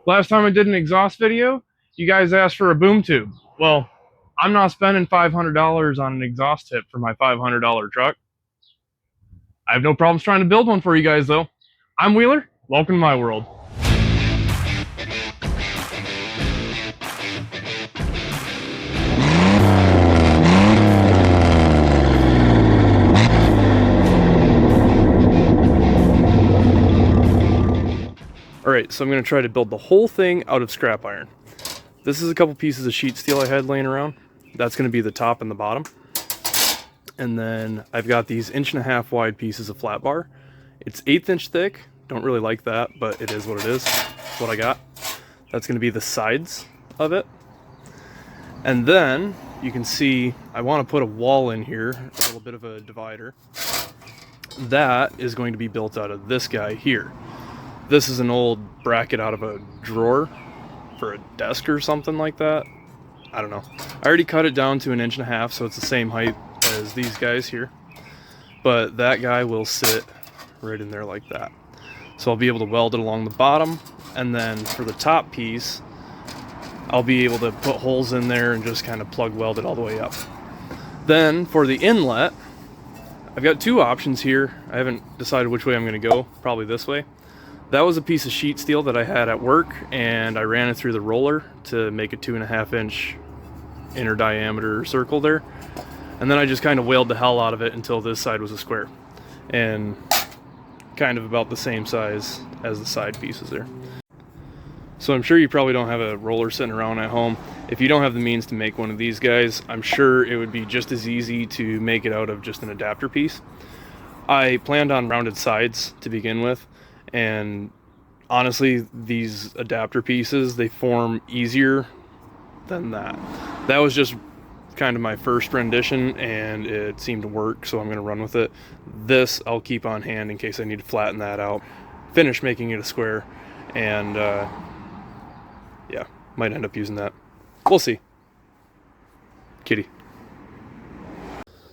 Last time I did an exhaust video, you guys asked for a boom tube. Well, I'm not spending $500 on an exhaust tip for my $500 truck. I have no problems trying to build one for you guys though. I'm Wheeler, welcome to my world. Alright, so I'm going to try to build the whole thing out of scrap iron. This is a couple pieces of sheet steel I had laying around. That's going to be the top and the bottom. And then I've got these 1.5 wide pieces of flat bar. It's 1/8 inch thick. Don't really like that, but it is what it is. It's what I got. That's going to be the sides of it. And then you can see I want to put a wall in here, a little bit of a divider. That is going to be built out of this guy here. This is an old bracket out of a drawer for a desk or something like that. I don't know. I already cut it down to 1.5 inches, so it's the same height as these guys here. But that guy will sit right in there like that. So I'll be able to weld it along the bottom, and then for the top piece, I'll be able to put holes in there and just kind of plug weld it all the way up. Then for the inlet, I've got two options here. I haven't decided which way I'm going to go. Probably this way. That was a piece of sheet steel that I had at work, and I ran it through the roller to make a 2.5 inch inner diameter circle there. And then I just kind of wailed the hell out of it until this side was a square. And kind of about the same size as the side pieces there. So I'm sure you probably don't have a roller sitting around at home. If you don't have the means to make one of these guys, I'm sure it would be just as easy to make it out of just an adapter piece. I planned on rounded sides to begin with. And honestly, these adapter pieces, they form easier than that. That was just kind of my first rendition, and it seemed to work, so I'm going to run with it. This I'll keep on hand in case I need to flatten that out, finish making it a square, and yeah, might end up using that. We'll see. Kitty.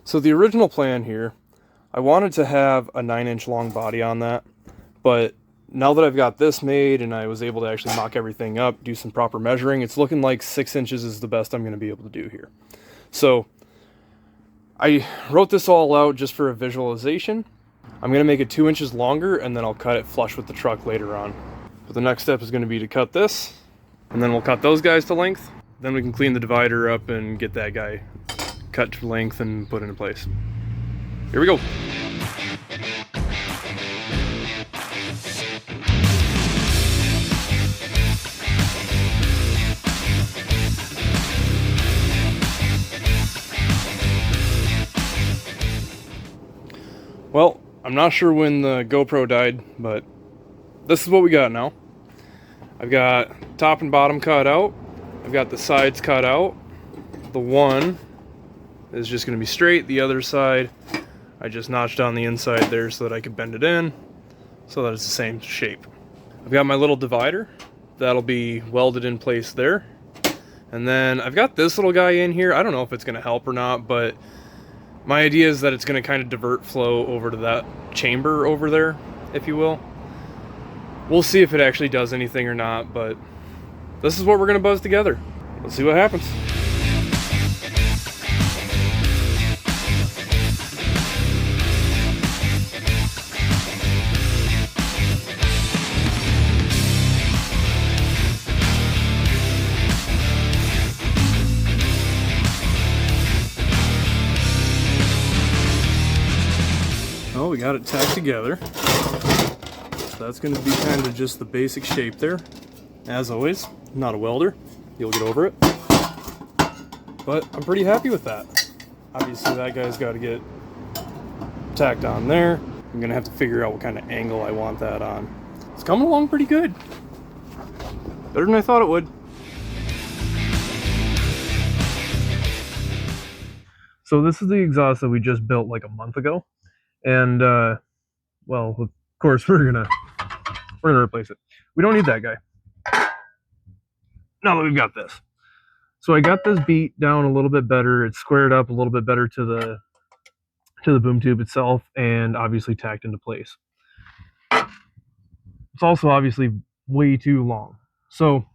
So the original plan here, I wanted to have a 9-inch long body on that. But now that I've got this made and I was able to actually mock everything up, do some proper measuring, it's looking like 6 inches is the best I'm going to be able to do here. So I wrote this all out just for a visualization. I'm going to make it 2 inches longer, and then I'll cut it flush with the truck later on. But the next step is going to be to cut this, and then we'll cut those guys to length. Then we can clean the divider up and get that guy cut to length and put into place. Here we go. Well, I'm not sure when the GoPro died, but this is what we got now. I've got top and bottom cut out. I've got the sides cut out. The one is just going to be straight. The other side, I just notched on the inside there so that I could bend it in so that it's the same shape. I've got my little divider. That'll be welded in place there. And then I've got this little guy in here. I don't know if it's going to help or not, but my idea is that it's going to kind of divert flow over to that chamber over there, if you will. We'll see if it actually does anything or not, but this is what we're going to buzz together. Let's see what happens. Oh, we got it tacked together. So that's going to be kind of just the basic shape there. As always, not a welder. You'll get over it. But I'm pretty happy with that. Obviously that guy's got to get tacked on there. I'm going to have to figure out what kind of angle I want that on. It's coming along pretty good. Better than I thought it would. So this is the exhaust that we just built like a month ago. And, well, of course, we're gonna replace it. We don't need that guy. Now that we've got this. So I got this beat down a little bit better. It's squared up a little bit better to the boom tube itself, and obviously tacked into place. It's also obviously way too long. So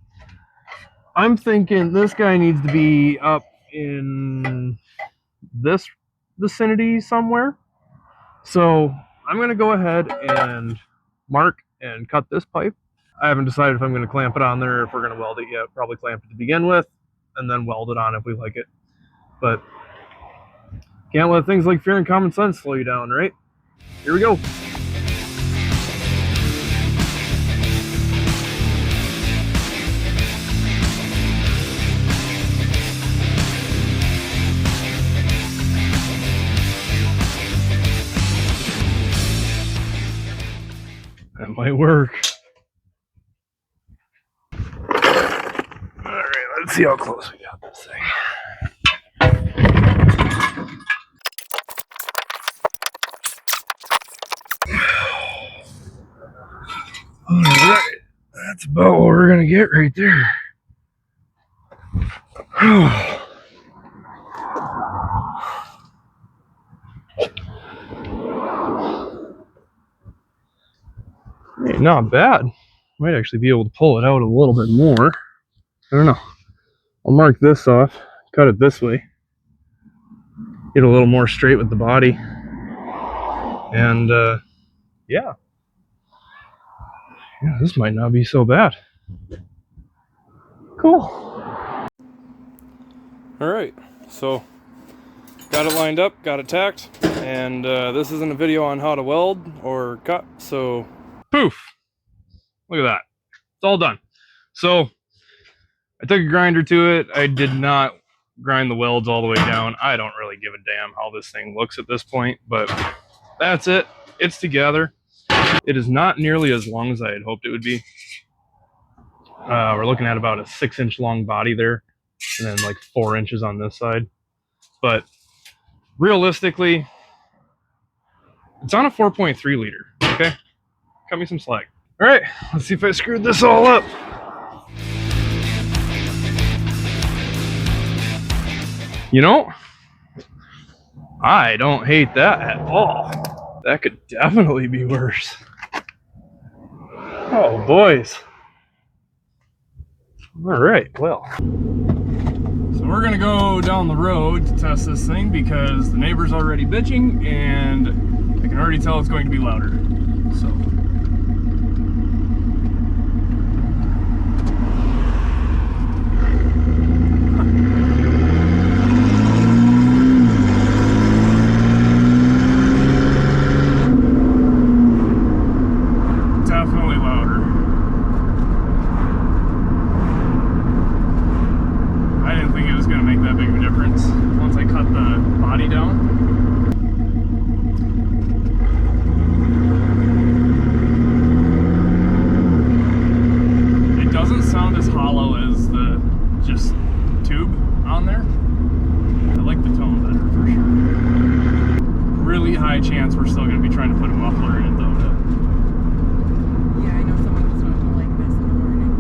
I'm thinking this guy needs to be up in this vicinity somewhere. So I'm going to go ahead and mark and cut this pipe. I haven't decided if I'm going to clamp it on there or if we're going to weld it yet. Probably clamp it to begin with and then weld it on if we like it. But can't let things like fear and common sense slow you down, right? Here we go. That might work. Alright, let's see how close we got this thing. Alright, that's about what we're gonna get right there. Hey, not bad. Might actually be able to pull it out a little bit more. I don't know. I'll mark this off, cut it this way, get a little more straight with the body, and yeah, this might not be so bad. Cool. All right, so got it lined up, got it tacked, and this isn't a video on how to weld or cut, so poof, look at that, it's all done. So I took a grinder to it. I did not grind the welds all the way down. I don't really give a damn how this thing looks at this point, but that's it. It's together. It is not nearly as long as I had hoped it would be. We're looking at about a 6-inch long body there, and then like 4 inches on this side. But realistically, it's on a 4.3 liter, okay? Cut me some slack. All right, let's see if I screwed this all up. You know, I don't hate that at all. That could definitely be worse. Oh, boys. All right, well. So we're gonna go down the road to test this thing because the neighbor's already bitching and I can already tell it's going to be louder. So. Definitely louder. I didn't think it was going to make that big of a difference once I cut the body down. It doesn't sound as hollow as the just tube on there. I like the tone better for sure. Really high chance we're still going to be trying to put a muffler in it though. Yeah, I know someone that's not going to like this in the morning.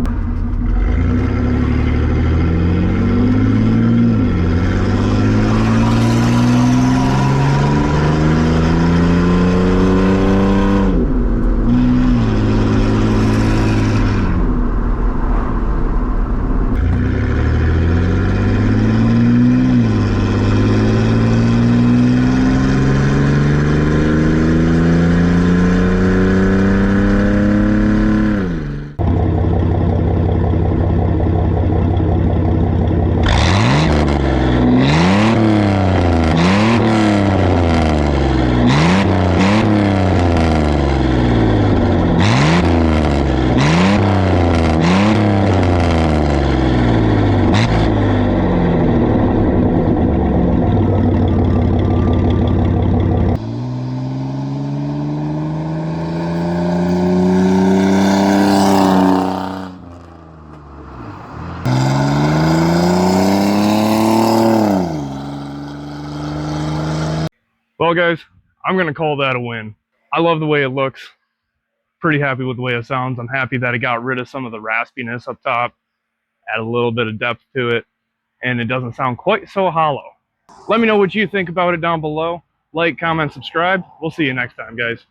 Well, guys, I'm going to call that a win. I love the way it looks. Pretty happy with the way it sounds. I'm happy that it got rid of some of the raspiness up top, add a little bit of depth to it, and it doesn't sound quite so hollow. Let me know what you think about it down below. Like, comment, subscribe. We'll see you next time, guys.